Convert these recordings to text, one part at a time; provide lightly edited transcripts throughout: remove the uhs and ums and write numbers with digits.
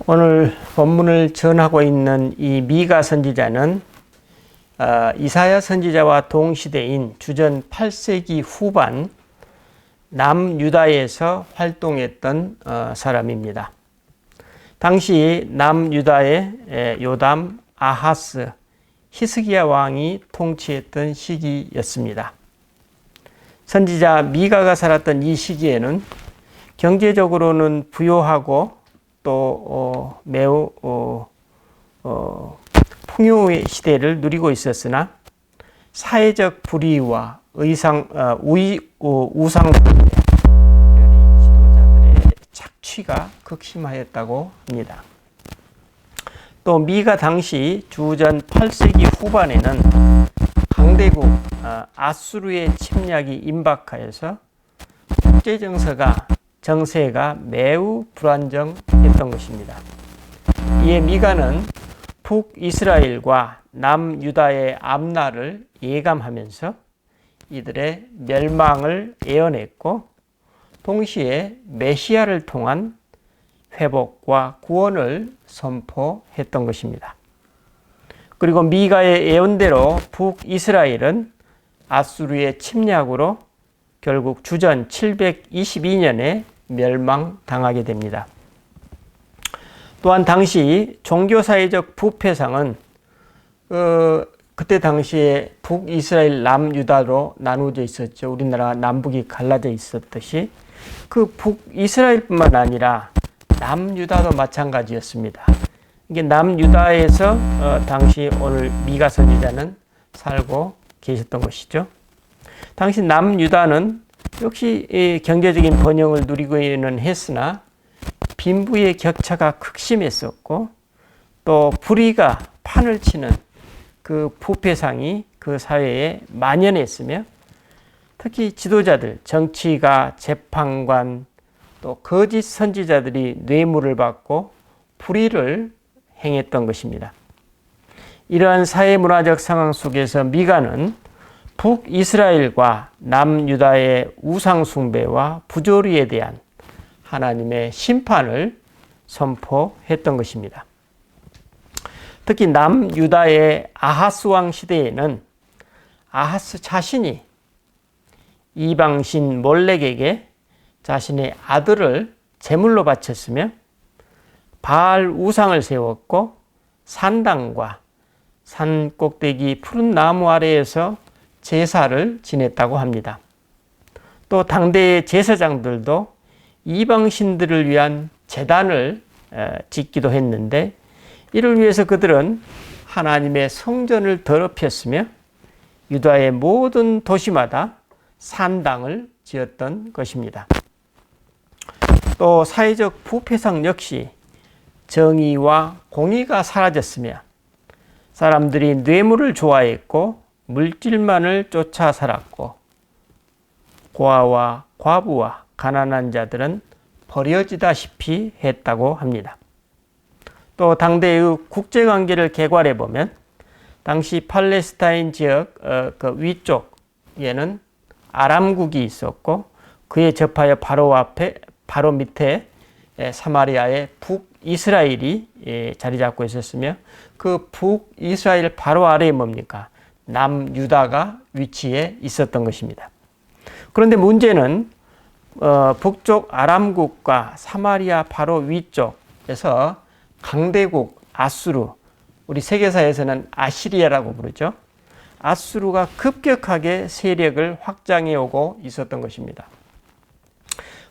오늘 본문을 전하고 있는 이 미가 선지자는 이사야 선지자와 동시대인 주전 8세기 후반 남유다에서 활동했던 사람입니다. 당시 남유다의 요담, 아하스, 히스기야 왕이 통치했던 시기였습니다. 선지자 미가가 살았던 이 시기에는 경제적으로는 부유하고 또 매우 풍요의 시대를 누리고 있었으나 사회적 불의와 우상 지도자들의 착취가 극심하였다고 합니다. 또 미가 당시 주전 8세기 후반에는 강대국 아수르의 침략이 임박하여서 국제 정세가 매우 불안정했던 것입니다. 이에 미가는 북이스라엘과 남유다의 앞날을 예감하면서 이들의 멸망을 예언했고 동시에 메시아를 통한 회복과 구원을 선포했던 것입니다. 그리고 미가의 예언대로 북이스라엘은 아수르의 침략으로 결국 주전 722년에 멸망당하게 됩니다. 또한 당시 종교사회적 부패상은 그때 당시에 북이스라엘 남유다로 나누어져 있었죠. 우리나라 남북이 갈라져 있었듯이 그 북이스라엘뿐만 아니라 남유다도 마찬가지였습니다. 이게 남유다에서 당시 오늘 미가 선지자는 살고 계셨던 것이죠. 당시 남유다는 역시 경제적인 번영을 누리고는 했으나 빈부의 격차가 극심했었고 또 불의가 판을 치는 그 부패상이 그 사회에 만연했으며 특히 지도자들, 정치가, 재판관, 또 거짓 선지자들이 뇌물을 받고 불의를 행했던 것입니다. 이러한 사회문화적 상황 속에서 미가는 북이스라엘과 남유다의 우상숭배와 부조리에 대한 하나님의 심판을 선포했던 것입니다. 특히 남유다의 아하스 왕 시대에는 아하스 자신이 이방신 몰렉에게 자신의 아들을 제물로 바쳤으며 바알 우상을 세웠고 산당과 산 꼭대기 푸른 나무 아래에서 제사를 지냈다고 합니다. 또 당대의 제사장들도 이방신들을 위한 제단을 짓기도 했는데 이를 위해서 그들은 하나님의 성전을 더럽혔으며 유다의 모든 도시마다 산당을 지었던 것입니다. 또 사회적 부패상 역시 정의와 공의가 사라졌으며 사람들이 뇌물을 좋아했고 물질만을 쫓아 살았고 고아와 과부와 가난한 자들은 버려지다시피 했다고 합니다. 또 당대의 국제관계를 개괄해 보면 당시 팔레스타인 지역 그 위쪽에는 아람국이 있었고 그에 접하여 바로 밑에 사마리아의 북이스라엘이 자리 잡고 있었으며 그 북이스라엘 바로 아래에 뭡니까? 남유다가 위치해 있었던 것입니다. 그런데 문제는 북쪽 아람국과 사마리아 바로 위쪽에서 강대국 아수르, 우리 세계사에서는 아시리아라고 부르죠. 아수르가 급격하게 세력을 확장해 오고 있었던 것입니다.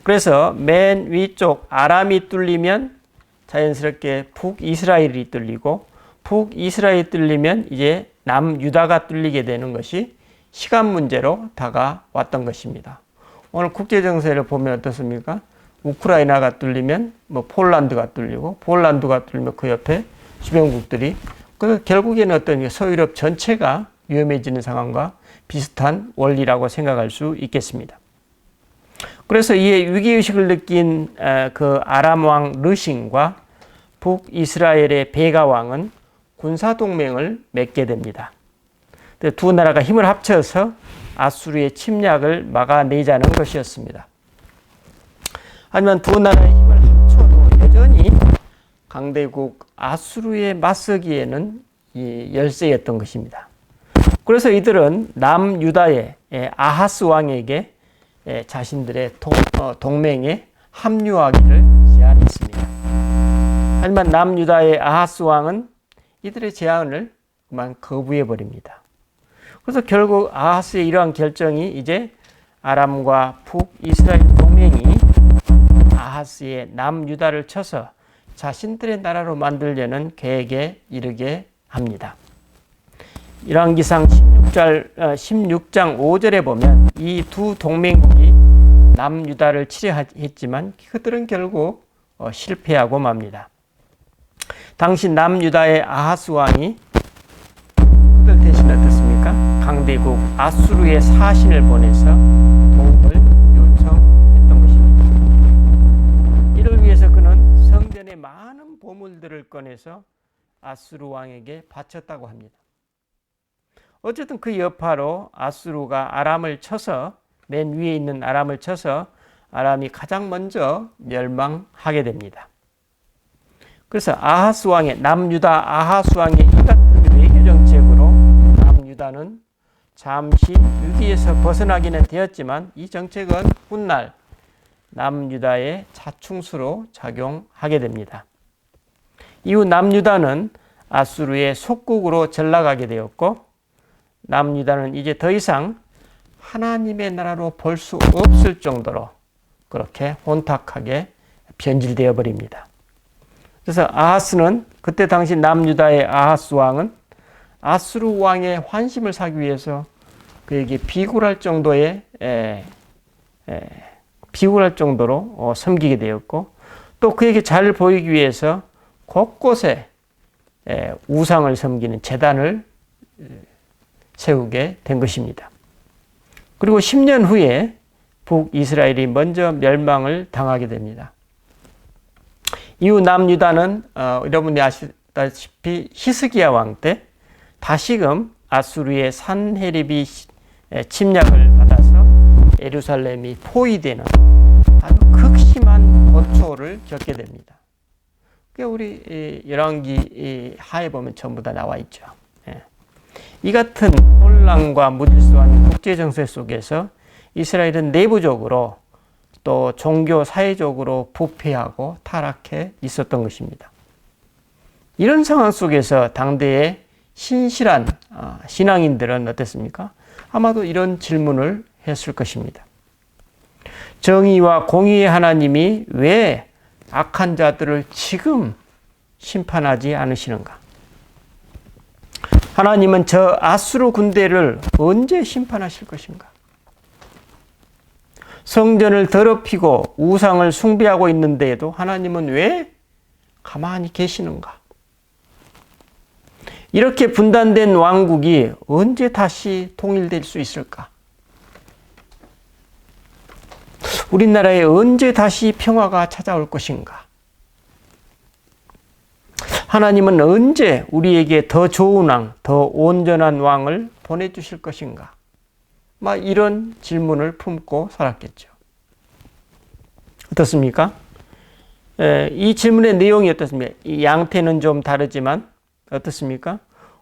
그래서 맨 위쪽 아람이 뚫리면 자연스럽게 북이스라엘이 뚫리고 북이스라엘이 뚫리면 이제 남유다가 뚫리게 되는 것이 시간 문제로 다가왔던 것입니다. 오늘 국제정세를 보면 어떻습니까? 우크라이나가 뚫리면 폴란드가 뚫리고 폴란드가 뚫리면 그 옆에 주변국들이 결국에는 어떤 서유럽 전체가 위험해지는 상황과 비슷한 원리라고 생각할 수 있겠습니다. 그래서 이에 위기의식을 느낀 그 아람 왕 르신과 북이스라엘의 베가 왕은 군사동맹을 맺게 됩니다. 두 나라가 힘을 합쳐서 아수르의 침략을 막아내자는 것이었습니다. 하지만 두 나라의 힘을 합쳐도 여전히 강대국 아수르에 맞서기에는 이 열세였던 것입니다. 그래서 이들은 남유다의 아하스 왕에게 자신들의 동맹에 합류하기를 제안했습니다. 하지만 남유다의 아하스 왕은 이들의 제안을 그만 거부해 버립니다. 그래서 결국 아하스의 이러한 결정이 이제 아람과 북이스라엘 동맹이 아하스의 남유다를 쳐서 자신들의 나라로 만들려는 계획에 이르게 합니다. 열왕기상 16장 5절에 보면 이 두 동맹국이 남유다를 치려 했지만 그들은 결국 실패하고 맙니다. 당시 남유다의 아하스 왕이 그들 대신 어떻습니까? 강대국 아수르의 사신을 보내서 도움을 요청했던 것입니다. 이를 위해서 그는 성전에 많은 보물들을 꺼내서 아수르 왕에게 바쳤다고 합니다. 어쨌든 그 여파로 아수르가 아람을 쳐서 맨 위에 있는 아람을 쳐서 아람이 가장 먼저 멸망하게 됩니다. 그래서 아하스 왕의 남유다 아하스 왕의 이 같은 외교 정책으로 남유다는 잠시 위기에서 벗어나기는 되었지만 이 정책은 훗날 남유다의 자충수로 작용하게 됩니다. 이후 남유다는 아수르의 속국으로 전락하게 되었고 남유다는 이제 더 이상 하나님의 나라로 볼 수 없을 정도로 그렇게 혼탁하게 변질되어 버립니다. 그래서 아하스는 그때 당시 남유다의 아하스 왕은 아수르 왕의 환심을 사기 위해서 그에게 비굴할 정도로 섬기게 되었고 또 그에게 잘 보이기 위해서 곳곳에 우상을 섬기는 제단을 세우게 된 것입니다. 그리고 10년 후에 북이스라엘이 먼저 멸망을 당하게 됩니다. 이후 남유다는 여러분이 아시다시피 히스기야 왕 때 다시금 아수르의 산헤립이 침략을 받아서 예루살렘이 포위되는 아주 극심한 고초를 겪게 됩니다. 그게 우리 열왕기 하에 보면 전부 다 나와 있죠. 이 같은 혼란과 무질서한 국제 정세 속에서 이스라엘은 내부적으로 또 종교 사회적으로 부패하고 타락해 있었던 것입니다. 이런 상황 속에서 당대의 신실한 신앙인들은 어땠습니까? 아마도 이런 질문을 했을 것입니다. 정의와 공의의 하나님이 왜 악한 자들을 지금 심판하지 않으시는가? 하나님은 저 아수르 군대를 언제 심판하실 것인가? 성전을 더럽히고 우상을 숭배하고 있는데도 하나님은 왜 가만히 계시는가? 이렇게 분단된 왕국이 언제 다시 통일될 수 있을까? 우리나라에 언제 다시 평화가 찾아올 것인가? 하나님은 언제 우리에게 더 좋은 왕, 더 온전한 왕을 보내주실 것인가? 막 이런 질문을 품고 살았겠죠. 어떻습니까? 이 질문의 내용이 어떻습니까? 이 양태는 좀 다르지만 어떻습니까?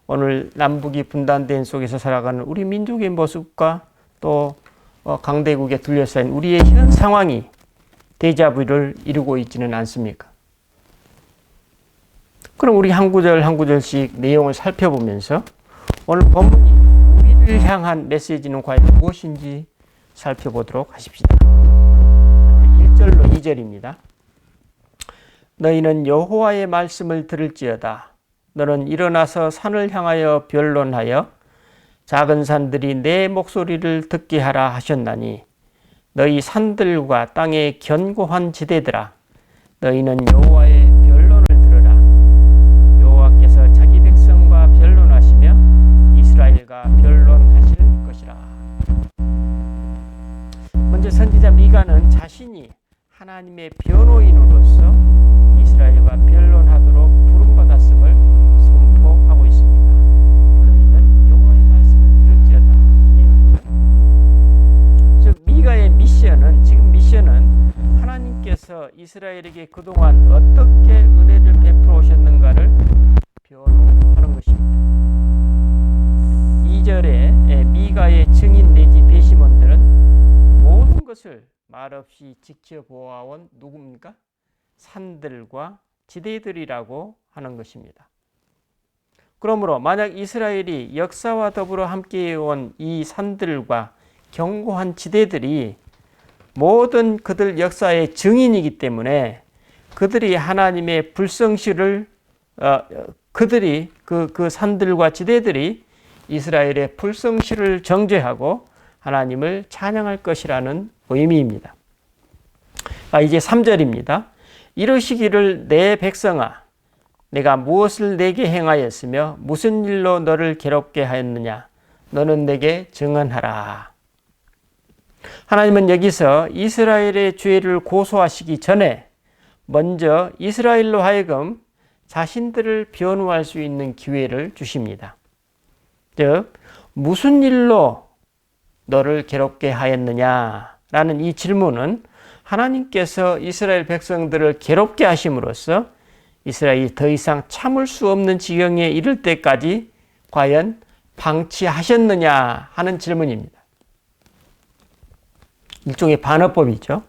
오늘 남북이 분단된 속에서 살아가는 우리 민족의 모습과 또 강대국에 둘러싸인 우리의 현 상황이 데자뷰를 이루고 있지는 않습니까? 그럼 우리 한 구절 한 구절씩 내용을 살펴보면서 오늘 본문이 우리를 향한 메시지는 과연 무엇인지 살펴보도록 하십시다. 1절로 2절입니다. 너희는 여호와의 말씀을 들을지어다. 너는 일어나서 산을 향하여 변론하여 작은 산들이 내 목소리를 듣게 하라 하셨나니 너희 산들과 땅의 견고한 지대들아 너희는 여호와의 변론을 들으라. 여호와께서 자기 백성과 변론하시며 이스라엘과 변론하실 것이라. 먼저 선지자 미가는 자신이 하나님의 변호인으로서 이스라엘과 변론하도록 부름받았음을 선포하고 있습니다. 너희는 여호와의 말씀을 들을지어다. 즉 미가의 미션은 지금 미션은 하나님께 하나님께서 이스라엘에게 그동안 어떻게 은혜를 베풀어 오셨는가를 변호하는 것입니다. 2절에 미가의 증인 내지 배심원들은 모든 것을 말없이 지켜보아온 누굽니까? 산들과 지대들이라고 하는 것입니다. 그러므로 만약 이스라엘이 역사와 더불어 함께해온 이 산들과 견고한 지대들이 모든 그들 역사의 증인이기 때문에 그들이 하나님의 불성실을 그들이 그 산들과 지대들이 이스라엘의 불성실을 정죄하고 하나님을 찬양할 것이라는 의미입니다. 이제 3절입니다. 이르시기를 내 백성아 내가 무엇을 내게 행하였으며 무슨 일로 너를 괴롭게 하였느냐 너는 내게 증언하라. 하나님은 여기서 이스라엘의 죄를 고소하시기 전에 먼저 이스라엘로 하여금 자신들을 변호할 수 있는 기회를 주십니다. 즉 무슨 일로 너를 괴롭게 하였느냐라는 이 질문은 하나님께서 이스라엘 백성들을 괴롭게 하심으로써 이스라엘이 더 이상 참을 수 없는 지경에 이를 때까지 과연 방치하셨느냐 하는 질문입니다. 일종의 반어법이죠.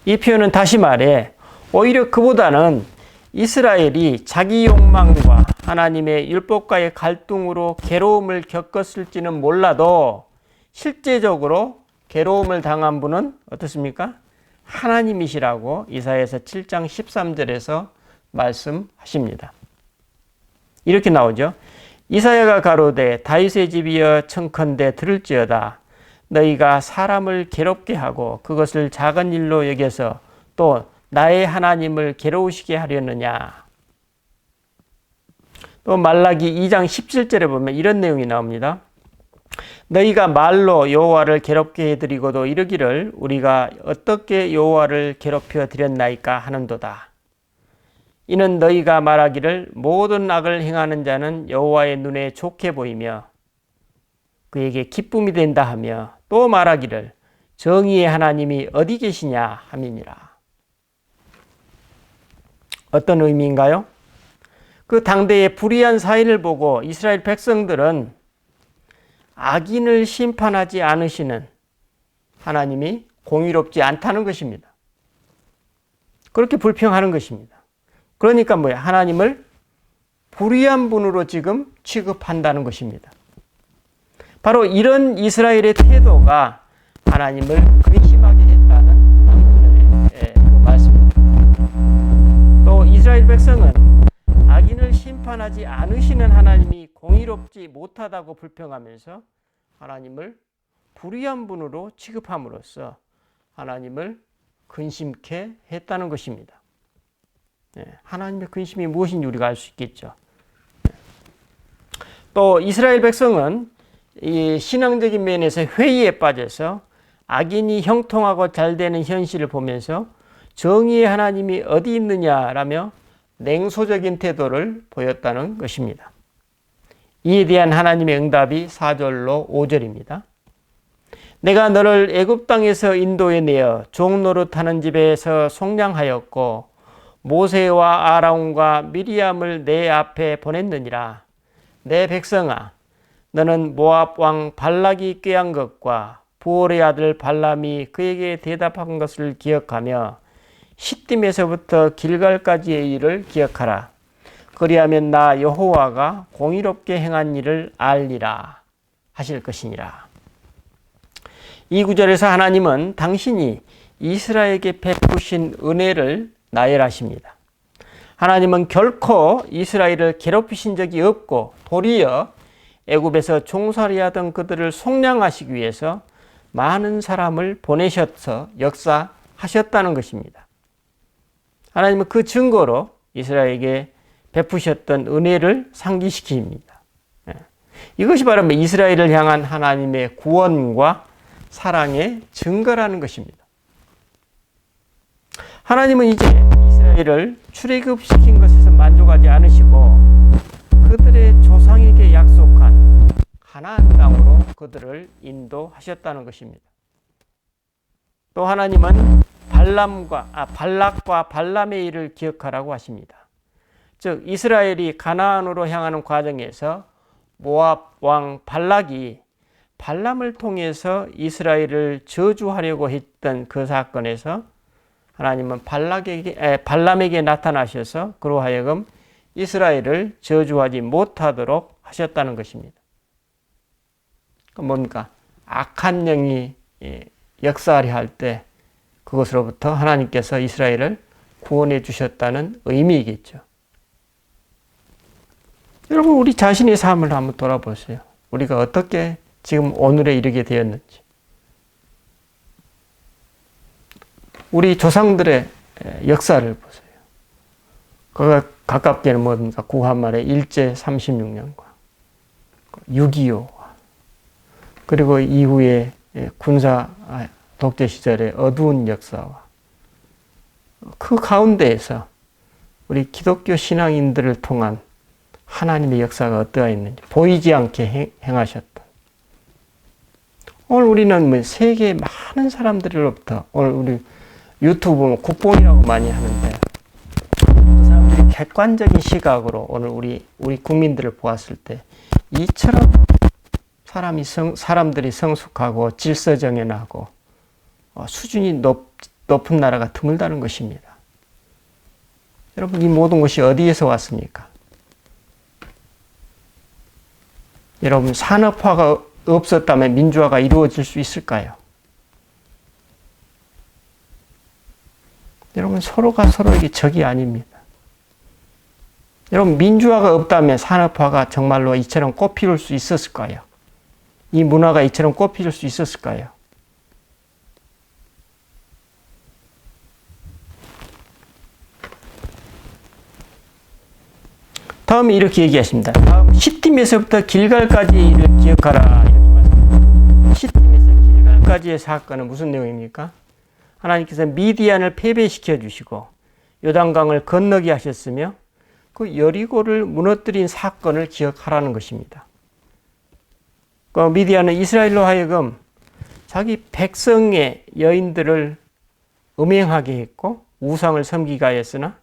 이 표현은 다시 말해 오히려 그보다는 이스라엘이 자기 욕망과 하나님의 율법과의 갈등으로 괴로움을 겪었을지는 몰라도 실제적으로 괴로움을 당한 분은 어떻습니까? 하나님이시라고 이사야서 7장 13절에서 말씀하십니다. 이렇게 나오죠. 이사야가 가로되 다윗의 집이여 청컨대 들을지어다. 너희가 사람을 괴롭게 하고 그것을 작은 일로 여겨서 또 나의 하나님을 괴로우시게 하려느냐. 또 말라기 2장 17절에 보면 이런 내용이 나옵니다. 너희가 말로 여호와를 괴롭게 해드리고도 이르기를 우리가 어떻게 여호와를 괴롭혀 드렸나이까 하는도다. 이는 너희가 말하기를 모든 악을 행하는 자는 여호와의 눈에 좋게 보이며 그에게 기쁨이 된다 하며 또 말하기를 정의의 하나님이 어디 계시냐 함이니라. 어떤 의미인가요? 그 당대의 불의한 사회를 보고 이스라엘 백성들은 악인을 심판하지 않으시는 하나님이 공의롭지 않다는 것입니다. 그렇게 불평하는 것입니다. 그러니까 뭐야? 하나님을 불의한 분으로 지금 취급한다는 것입니다. 바로 이런 이스라엘의 태도가 하나님을 근심하게 했다는 그 말씀입니다. 또 이스라엘 백성은 악인을 심판하지 않으시는 하나님이 공의롭지 못하다고 불평하면서 하나님을 불의한 분으로 취급함으로써 하나님을 근심케 했다는 것입니다. 하나님의 근심이 무엇인지 우리가 알 수 있겠죠. 또 이스라엘 백성은 이 신앙적인 면에서 회의에 빠져서 악인이 형통하고 잘 되는 현실을 보면서 정의의 하나님이 어디 있느냐라며 냉소적인 태도를 보였다는 것입니다. 이에 대한 하나님의 응답이 4절로 5절입니다. 내가 너를 애굽 땅에서 인도해내어 종 노릇하는 집에서 속량하였고 모세와 아라온과 미리암을 내 앞에 보냈느니라. 내 백성아 너는 모압 왕 발락이 꾀한 것과 부올의 아들 발람이 그에게 대답한 것을 기억하며 시딤에서부터 길갈까지의 일을 기억하라. 그리하면 나 여호와가 공의롭게 행한 일을 알리라 하실 것이니라. 이 구절에서 하나님은 당신이 이스라엘에게 베푸신 은혜를 나열하십니다. 하나님은 결코 이스라엘을 괴롭히신 적이 없고 도리어 애굽에서 종살이하던 그들을 속량하시기 위해서 많은 사람을 보내셔서 역사하셨다는 것입니다. 하나님은 그 증거로 이스라엘에게 베푸셨던 은혜를 상기시킵니다. 이것이 바로 이스라엘을 향한 하나님의 구원과 사랑의 증거라는 것입니다. 하나님은 이제 이스라엘을 출애굽시킨 것에서 만족하지 않으시고 그들의 조상에게 약속한 가나안 땅으로 그들을 인도하셨다는 것입니다. 또 하나님은 발락과 발람의 일을 기억하라고 하십니다. 즉 이스라엘이 가나안으로 향하는 과정에서 모압 왕 발락이 발람을 통해서 이스라엘을 저주하려고 했던 그 사건에서 하나님은 발람에게 나타나셔서 그로 하여금 이스라엘을 저주하지 못하도록 하셨다는 것입니다. 뭡니까? 악한 영이 역사하려 할 때 그것으로부터 하나님께서 이스라엘을 구원해 주셨다는 의미이겠죠. 여러분 우리 자신의 삶을 한번 돌아보세요. 우리가 어떻게 지금 오늘에 이르게 되었는지. 우리 조상들의 역사를 보세요. 그가 가깝게는 뭡니까? 구한말의 일제 36년과 6.25와 그리고 이후에 군사 독재 시절의 어두운 역사와 그 가운데에서 우리 기독교 신앙인들을 통한 하나님의 역사가 어떠했는지 보이지 않게 행하셨던 오늘 우리는 세계의 많은 사람들로부터 오늘 우리 유튜브 보면 국뽕이라고 많이 하는데 그 사람들이 객관적인 시각으로 오늘 우리 국민들을 보았을 때 이처럼 사람들이 성숙하고 질서정연하고 수준이 높은 나라가 드물다는 것입니다. 여러분 이 모든 것이 어디에서 왔습니까? 여러분 산업화가 없었다면 민주화가 이루어질 수 있을까요? 여러분 서로가 서로에게 적이 아닙니다. 여러분 민주화가 없다면 산업화가 정말로 이처럼 꽃피울 수 있었을까요? 이 문화가 이처럼 꽃피울 수 있었을까요? 다음에 이렇게 얘기하십니다. 다음 시팀에서부터 길갈까지를 기억하라. 이렇게 말합니다. 시팀에서 길갈까지의 사건은 무슨 내용입니까? 하나님께서 미디안을 패배시켜 주시고 요단강을 건너게 하셨으며 그 여리고를 무너뜨린 사건을 기억하라는 것입니다. 그 미디안은 이스라엘로 하여금 자기 백성의 여인들을 음행하게 했고 우상을 섬기게 하였으나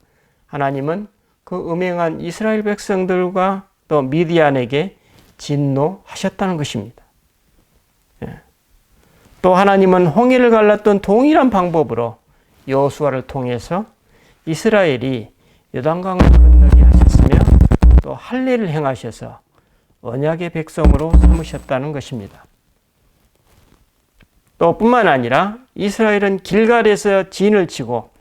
하나님은 그 음행한 이스라엘 백성들과 또 미디안에게 진노하셨다는 것입니다. 또 하나님은 홍해를 갈랐던 동일한 방법으로 여호수아를 통해서 이스라엘이 요단강을 건너게 하셨으며 또 할례를 행하셔서 언약의 백성으로 삼으셨다는 것입니다. 또 뿐만 아니라 이스라엘은 길갈에서 진을 치고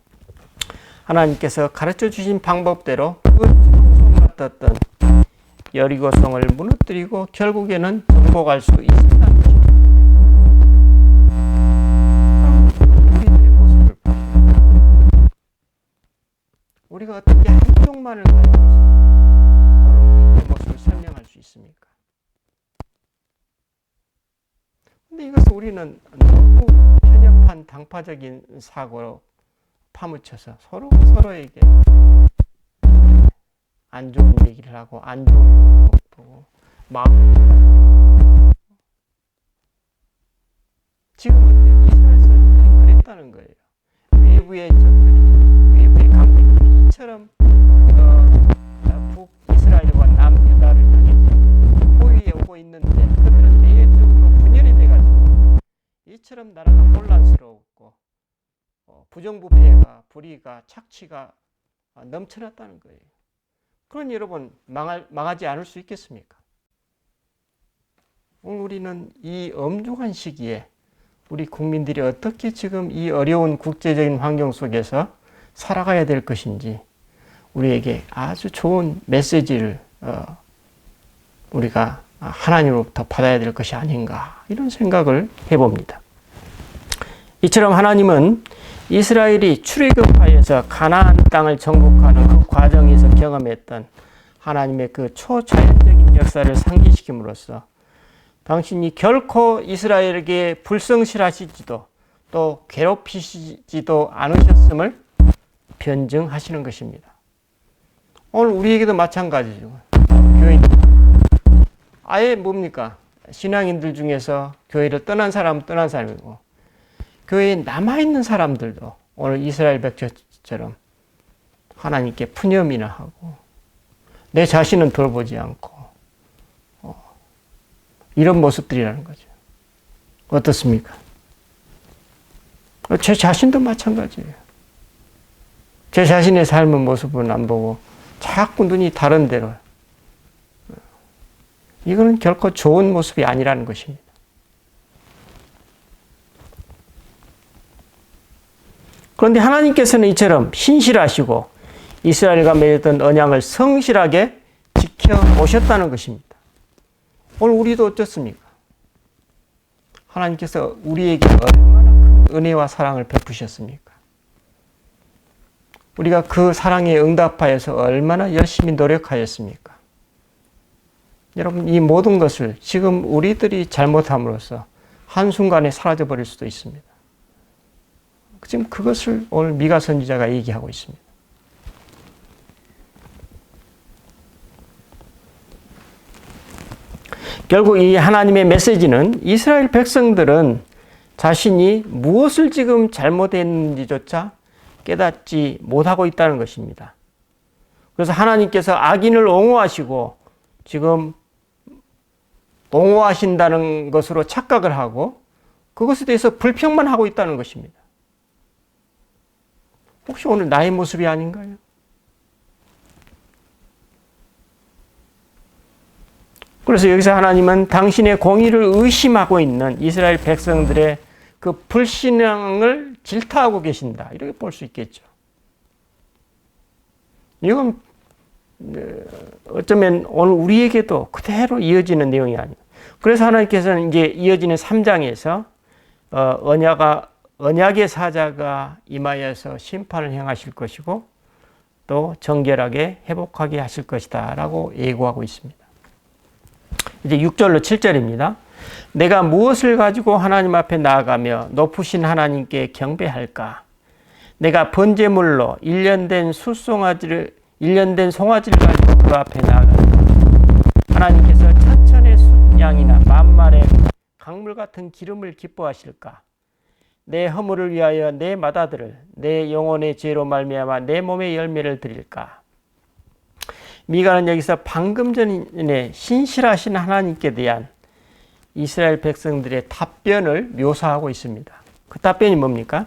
하나님께서 가르쳐 주신 방법대로 그 성소 같았던 여리고성을 무너뜨리고 결국에는 정복할 수 있었다는 것입니다. 우리들의 모습을 보시면 우리가 어떻게 한쪽만을 가지고 우리의 모습을 설명할 수 있습니까? 근데 이것을 우리는 너무 편협한 당파적인 사고로 파묻혀서 서로에게 안 좋은 얘기를 하고 안 좋은 것 보고 마음 지금 이스라엘 사람들이 그랬다는 거예요. 외부의 강敵이처럼 북이스라엘과 남유다를 향해서 포위해 오고 있는데 그들은 내적으로 분열이 돼가지고 이처럼 나라가 혼란스러웠고 부정부패가 불의가 착취가 넘쳐났다는 거예요. 그러니 여러분 망하지 않을 수 있겠습니까? 오늘 우리는 이 엄중한 시기에 우리 국민들이 어떻게 지금 이 어려운 국제적인 환경 속에서 살아가야 될 것인지 우리에게 아주 좋은 메시지를 우리가 하나님으로부터 받아야 될 것이 아닌가 이런 생각을 해봅니다. 이처럼 하나님은 이스라엘이 출애굽하여서 가나안 땅을 정복하는 그 과정에서 경험했던 하나님의 그 초자연적인 역사를 상기시킴으로써 당신이 결코 이스라엘에게 불성실하시지도 또 괴롭히시지도 않으셨음을 변증하시는 것입니다. 오늘 우리에게도 마찬가지죠. 교인들 아예 뭡니까? 신앙인들 중에서 교회를 떠난 사람은 떠난 사람이고 교회에 남아있는 사람들도 오늘 이스라엘 백성처럼 하나님께 푸념이나 하고 내 자신은 돌보지 않고 이런 모습들이라는 거죠. 어떻습니까? 제 자신도 마찬가지예요. 제 자신의 삶의 모습은 안 보고 자꾸 눈이 다른 데로. 이거는 결코 좋은 모습이 아니라는 것입니다. 그런데 하나님께서는 이처럼 신실하시고 이스라엘과 맺었던 언약을 성실하게 지켜 오셨다는 것입니다. 오늘 우리도 어떻습니까? 하나님께서 우리에게 얼마나 큰 은혜와 사랑을 베푸셨습니까? 우리가 그 사랑에 응답하여서 얼마나 열심히 노력하였습니까? 여러분, 이 모든 것을 지금 우리들이 잘못함으로써 한순간에 사라져버릴 수도 있습니다. 지금 그것을 오늘 미가 선지자가 얘기하고 있습니다. 결국 이 하나님의 메시지는 이스라엘 백성들은 자신이 무엇을 지금 잘못했는지조차 깨닫지 못하고 있다는 것입니다. 그래서 하나님께서 악인을 옹호하시고 지금 옹호하신다는 것으로 착각을 하고 그것에 대해서 불평만 하고 있다는 것입니다. 혹시 오늘 나의 모습이 아닌가요? 그래서 여기서 하나님은 당신의 공의를 의심하고 있는 이스라엘 백성들의 그 불신앙을 질타하고 계신다. 이렇게 볼 수 있겠죠. 이건 어쩌면 오늘 우리에게도 그대로 이어지는 내용이 아니에요. 그래서 하나님께서는 이제 이어지는 3장에서 언약의 사자가 임하여서 심판을 행하실 것이고 또 정결하게 회복하게 하실 것이다 라고 예고하고 있습니다. 이제 6절로 7절입니다. 내가 무엇을 가지고 하나님 앞에 나아가며 높으신 하나님께 경배할까? 내가 번제물로 1년 된 송아지를 가지고 그 앞에 나아간다. 하나님께서 천천의 순양이나 만만의 강물 같은 기름을 기뻐하실까? 내 허물을 위하여 내 맏아들을 내 영혼의 죄로 말미암아 내 몸의 열매를 드릴까? 미가는 여기서 방금 전에 신실하신 하나님께 대한 이스라엘 백성들의 답변을 묘사하고 있습니다. 그 답변이 뭡니까?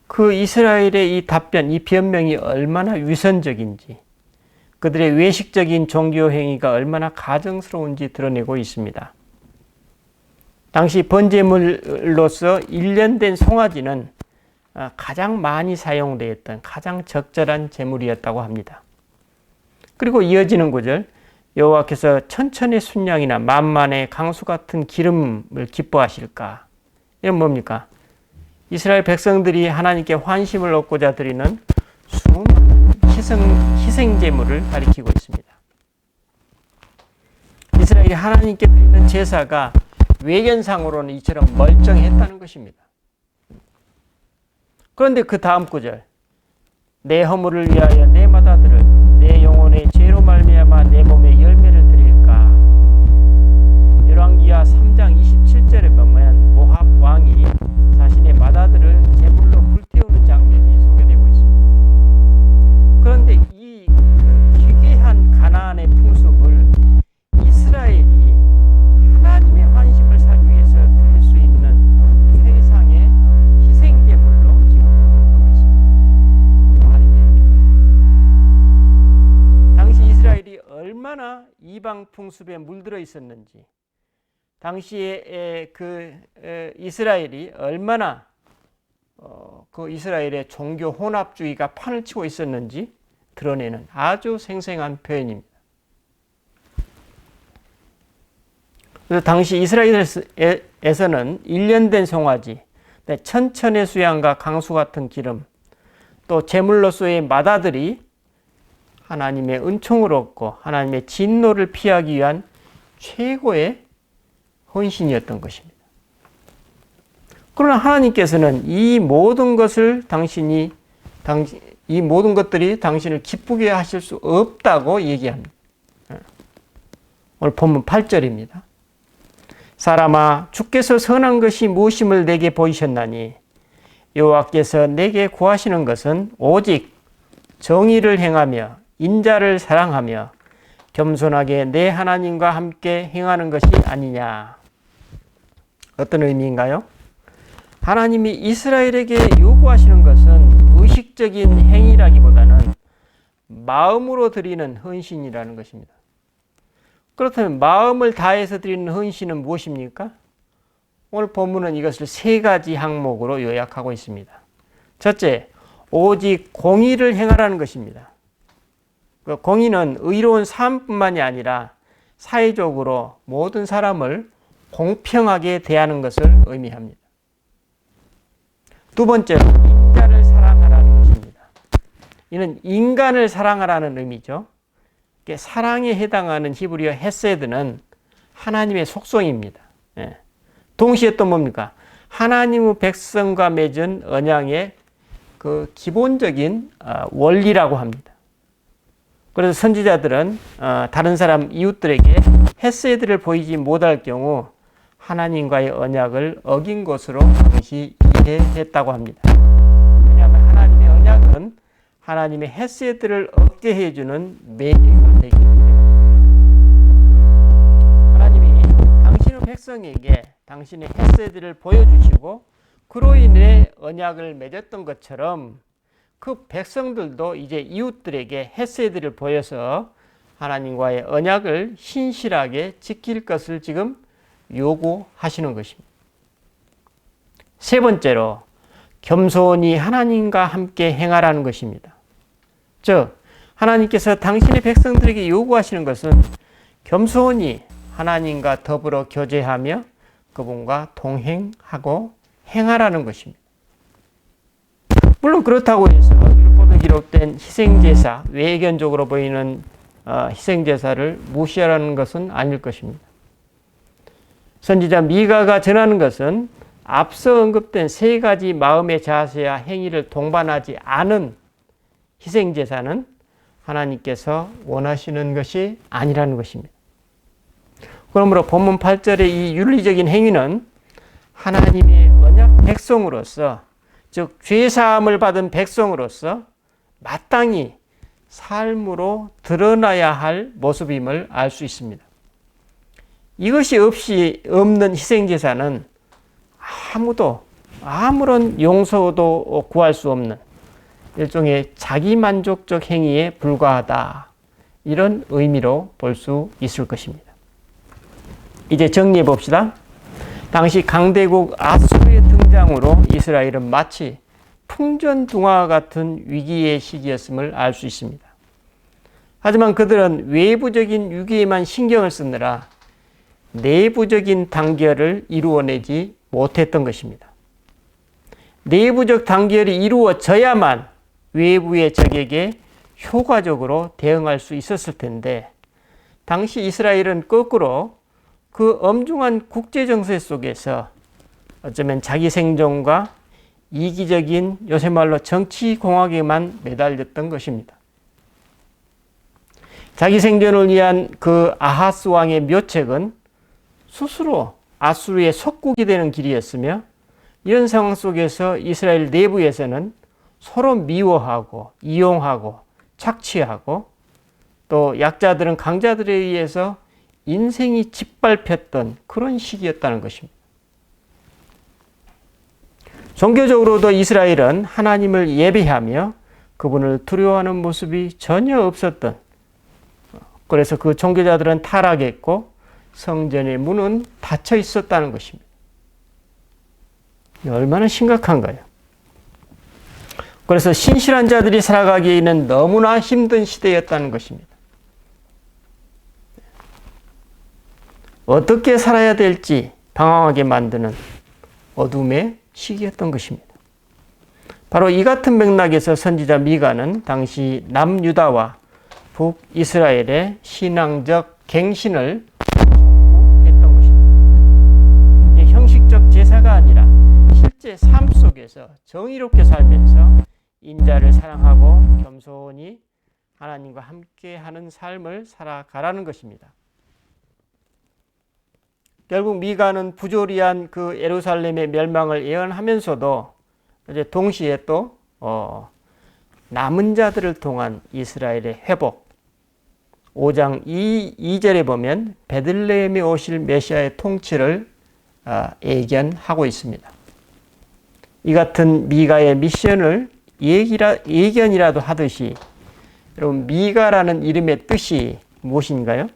그 이스라엘의 이 답변, 이 변명이 얼마나 위선적인지, 그들의 외식적인 종교 행위가 얼마나 가증스러운지 드러내고 있습니다. 당시 번제물로서 1년 된 송아지는 가장 많이 사용되었던 가장 적절한 제물이었다고 합니다. 그리고 이어지는 구절, 여호와께서 천천의 순양이나 만만의 강수 같은 기름을 기뻐하실까? 이건 뭡니까? 이스라엘 백성들이 하나님께 환심을 얻고자 드리는 수많은 희생 제물을 가리키고 있습니다. 이스라엘이 하나님께 드리는 제사가 외견상으로는 이처럼 멀쩡했다는 것입니다. 그런데 그 다음 구절, 내 허물을 위하여 내 맏아들을 내 영혼의 죄로 말미암아 내 몸에 열매를 드릴까? 열왕기하 3장 27절에 보면 모압 왕이 자신의 맏아들을 제물로 불태우는 장면이 소개되고 있습니다. 그런데 이 기괴한 가나안의 풍습을 이스라엘이 하나님의 환심을 사기 위해서 드릴 수 있는 최상의 희생제물로 지금 하고 있습니다. 말이 됩니까? 당시 이스라엘이 얼마나 이방 풍습에 물들어 있었는지, 당시에 그 이스라엘이 얼마나 그 이스라엘의 종교 혼합주의가 판을 치고 있었는지 드러내는 아주 생생한 표현입니다. 그래서 당시 이스라엘에서는 1년 된 송아지, 천천의 수양과 강수 같은 기름, 또 제물로서의 맏아들이 하나님의 은총을 얻고 하나님의 진노를 피하기 위한 최고의 헌신이었던 것입니다. 그러나 하나님께서는 이 모든 것들이 당신을 기쁘게 하실 수 없다고 얘기합니다. 오늘 본문 8절입니다. 사람아, 주께서 선한 것이 무엇임을 내게 보이셨나니 여호와께서 내게 구하시는 것은 오직 정의를 행하며 인자를 사랑하며 겸손하게 내 하나님과 함께 행하는 것이 아니냐. 어떤 의미인가요? 하나님이 이스라엘에게 요구하시는 것은 의식적인 행위라기보다는 마음으로 드리는 헌신이라는 것입니다. 그렇다면 마음을 다해서 드리는 헌신은 무엇입니까? 오늘 본문은 이것을 세 가지 항목으로 요약하고 있습니다. 첫째, 오직 공의를 행하라는 것입니다. 그 공의는 의로운 삶뿐만이 아니라 사회적으로 모든 사람을 공평하게 대하는 것을 의미합니다. 두 번째로 인자를 사랑하라는 것입니다. 이는 인간을 사랑하라는 의미죠. 사랑에 해당하는 히브리어 헤세드는 하나님의 속성입니다. 동시에 또 뭡니까? 하나님의 백성과 맺은 언약의 그 기본적인 원리라고 합니다. 그래서 선지자들은 다른 사람 이웃들에게 헤세드를 보이지 못할 경우 하나님과의 언약을 어긴 것으로 당시 이해했다고 합니다. 왜냐하면 하나님의 언약은 하나님의 헤세드를 얻게 해주는 매개가 되기 때문에 하나님이 당신의 백성에게 당신의 헤세드를 보여주시고 그로 인해 언약을 맺었던 것처럼 그 백성들도 이제 이웃들에게 헤세드를 보여서 하나님과의 언약을 신실하게 지킬 것을 지금 요구하시는 것입니다. 세 번째로 겸손히 하나님과 함께 행하라는 것입니다. 즉 하나님께서 당신의 백성들에게 요구하시는 것은 겸손히 하나님과 더불어 교제하며 그분과 동행하고 행하라는 것입니다. 물론 그렇다고 해서 율법에 기록된 희생제사, 외견적으로 보이는 희생제사를 무시하라는 것은 아닐 것입니다. 선지자 미가가 전하는 것은 앞서 언급된 세 가지 마음의 자세와 행위를 동반하지 않은 희생제사는 하나님께서 원하시는 것이 아니라는 것입니다. 그러므로 본문 8절의 이 윤리적인 행위는 하나님의 언약 백성으로서, 즉 죄사함을 받은 백성으로서 마땅히 삶으로 드러나야 할 모습임을 알 수 있습니다. 이것이 없는 희생제사는 아무도 아무런 용서도 구할 수 없는 일종의 자기만족적 행위에 불과하다. 이런 의미로 볼 수 있을 것입니다. 이제 정리해 봅시다. 당시 강대국 아수르의 등장으로 이스라엘은 마치 풍전등화 같은 위기의 시기였음을 알 수 있습니다. 하지만 그들은 외부적인 위기에만 신경을 쓰느라 내부적인 단결을 이루어내지 못했던 것입니다. 내부적 단결이 이루어져야만 외부의 적에게 효과적으로 대응할 수 있었을 텐데 당시 이스라엘은 거꾸로 그 엄중한 국제 정세 속에서 어쩌면 자기 생존과 이기적인 요새 말로 정치 공학에만 매달렸던 것입니다. 자기 생존을 위한 그 아하스 왕의 묘책은 스스로 아수르의 속국이 되는 길이었으며 이런 상황 속에서 이스라엘 내부에서는 서로 미워하고 이용하고 착취하고 또 약자들은 강자들에 의해서 인생이 짓밟혔던 그런 시기였다는 것입니다. 종교적으로도 이스라엘은 하나님을 예배하며 그분을 두려워하는 모습이 전혀 없었던, 그래서 그 종교자들은 타락했고 성전의 문은 닫혀 있었다는 것입니다. 얼마나 심각한가요? 그래서 신실한 자들이 살아가기에는 너무나 힘든 시대였다는 것입니다. 어떻게 살아야 될지 방황하게 만드는 어둠의 시기였던 것입니다. 바로 이 같은 맥락에서 선지자 미가는 당시 남유다와 북이스라엘의 신앙적 갱신을 했던 것입니다. 형식적 제사가 아니라 실제 삶 속에서 정의롭게 살면서 인자를 사랑하고 겸손히 하나님과 함께하는 삶을 살아가라는 것입니다. 결국 미가는 부조리한 그 예루살렘의 멸망을 예언하면서도 이제 동시에 또 남은 자들을 통한 이스라엘의 회복. 5장 2절에 보면 베들레헴에 오실 메시아의 통치를 예견하고 있습니다. 이 같은 미가의 미션을 예견이라도 하듯이 여러분 미가라는 이름의 뜻이 무엇인가요?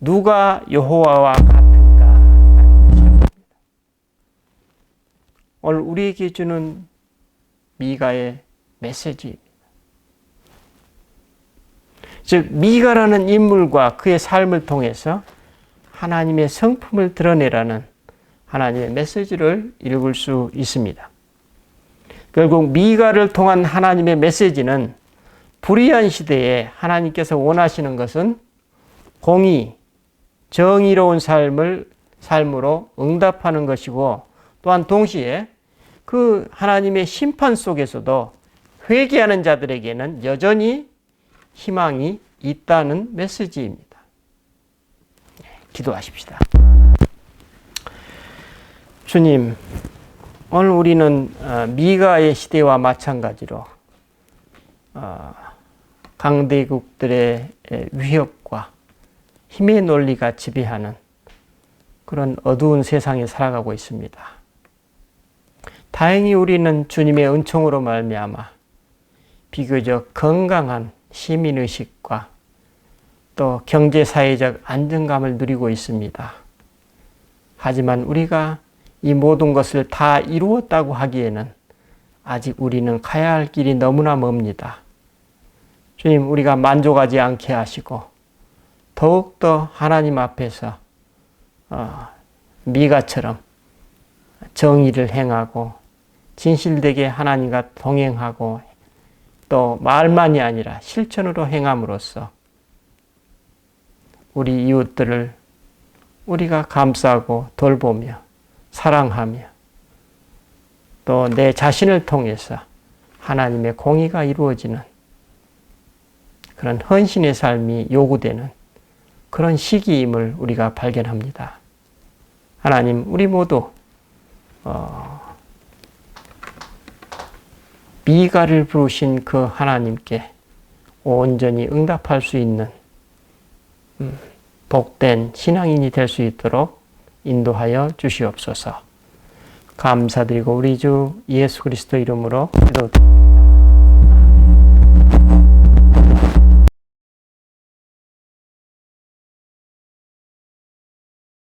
누가 여호와와 같은가? 오늘 우리에게 주는 미가의 메시지입니다. 즉 미가라는 인물과 그의 삶을 통해서 하나님의 성품을 드러내라는 하나님의 메시지를 읽을 수 있습니다. 결국 미가를 통한 하나님의 메시지는 불의한 시대에 하나님께서 원하시는 것은 공의, 정의로운 삶으로 응답하는 것이고 또한 동시에 그 하나님의 심판 속에서도 회개하는 자들에게는 여전히 희망이 있다는 메시지입니다. 기도하십시다. 주님, 오늘 우리는 미가의 시대와 마찬가지로 강대국들의 위협과 힘의 논리가 지배하는 그런 어두운 세상에 살아가고 있습니다. 다행히 우리는 주님의 은총으로 말미암아 비교적 건강한 시민의식과 또 경제사회적 안정감을 누리고 있습니다. 하지만 우리가 이 모든 것을 다 이루었다고 하기에는 아직 우리는 가야 할 길이 너무나 멉니다. 주님, 우리가 만족하지 않게 하시고 더욱더 하나님 앞에서 미가처럼 정의를 행하고 진실되게 하나님과 동행하고 또 말만이 아니라 실천으로 행함으로써 우리 이웃들을 우리가 감싸고 돌보며 사랑하며 또 내 자신을 통해서 하나님의 공의가 이루어지는 그런 헌신의 삶이 요구되는 그런 시기임을 우리가 발견합니다. 하나님, 우리 모두 미가를 부르신 그 하나님께 온전히 응답할 수 있는 복된 신앙인이 될 수 있도록 인도하여 주시옵소서. 감사드리고 우리 주 예수 그리스도 이름으로 기도드립니다.